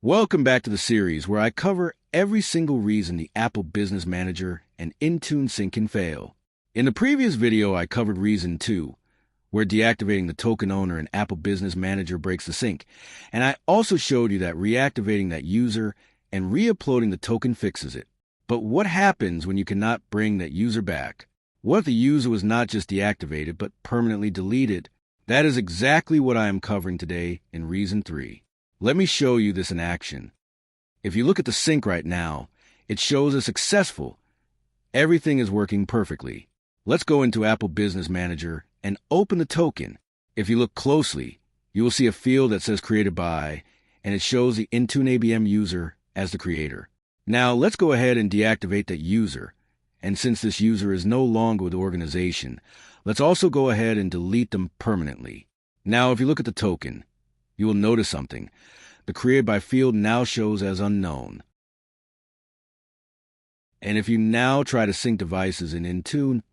Welcome back to the series where I cover every single reason the Apple Business Manager and Intune sync can fail. In the previous video, I covered reason 2, where deactivating the token owner in Apple Business Manager breaks the sync, and I also showed you that reactivating that user and re-uploading the token fixes it. But what happens when you cannot bring that user back? What if the user was not just deactivated but permanently deleted? That is exactly what I am covering today in reason 3. Let me show you this in action. If you look at the sync right now, it shows as successful. Everything is working perfectly. Let's go into Apple Business Manager and open the token. If you look closely, you will see a field that says created by, and it shows the Intune ABM user as the creator. Now let's go ahead and deactivate that user. And since this user is no longer with the organization, let's also go ahead and delete them permanently. Now if you look at the token, you will notice something. The created by field now shows as unknown. And if you now try to sync devices in Intune,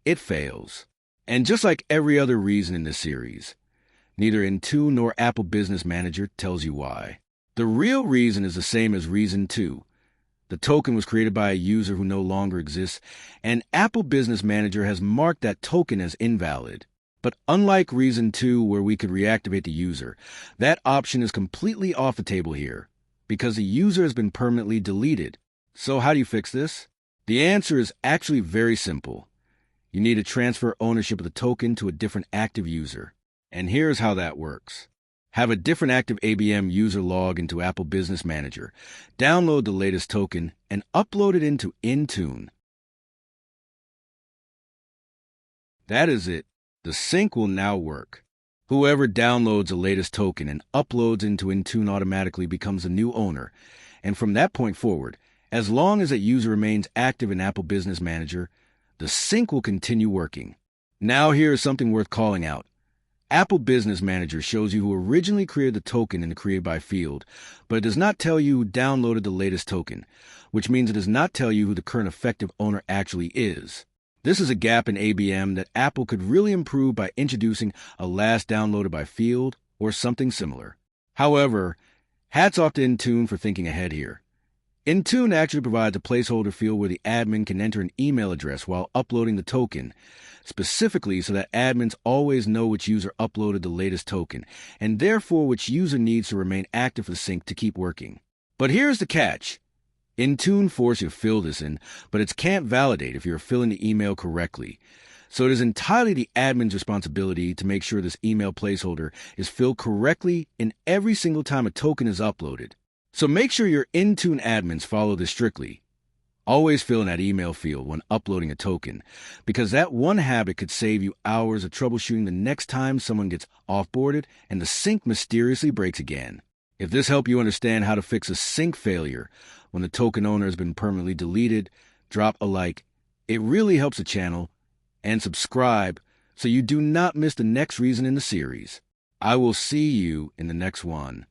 it fails. And just like every other reason in this series, neither Intune nor Apple Business Manager tells you why. The real reason is the same as reason 2. The token was created by a user who no longer exists, and Apple Business Manager has marked that token as invalid. But unlike reason 2, where we could reactivate the user, that option is completely off the table here, because the user has been permanently deleted. So how do you fix this? The answer is actually very simple. You need to transfer ownership of the token to a different active user. And here's how that works. Have a different active ABM user log into Apple Business Manager, download the latest token, and upload it into Intune. That is it. The sync will now work. Whoever downloads the latest token and uploads into Intune automatically becomes a new owner. And from that point forward, as long as that user remains active in Apple Business Manager, the sync will continue working. Now here is something worth calling out. Apple Business Manager shows you who originally created the token in the created by field, but it does not tell you who downloaded the latest token, which means it does not tell you who the current effective owner actually is. This is a gap in ABM that Apple could really improve by introducing a last downloaded by field or something similar. However, hats off to Intune for thinking ahead here. Intune actually provides a placeholder field where the admin can enter an email address while uploading the token, specifically so that admins always know which user uploaded the latest token, and therefore which user needs to remain active for the sync to keep working. But here's the catch. Intune forces you to fill this in, but it can't validate if you're filling the email correctly. So it is entirely the admin's responsibility to make sure this email placeholder is filled correctly in every single time a token is uploaded. So make sure your Intune admins follow this strictly. Always fill in that email field when uploading a token, because that one habit could save you hours of troubleshooting the next time someone gets offboarded and the sync mysteriously breaks again. If this helped you understand how to fix a sync failure when the token owner has been permanently deleted, drop a like. It really helps the channel, and subscribe so you do not miss the next reason in the series. I will see you in the next one.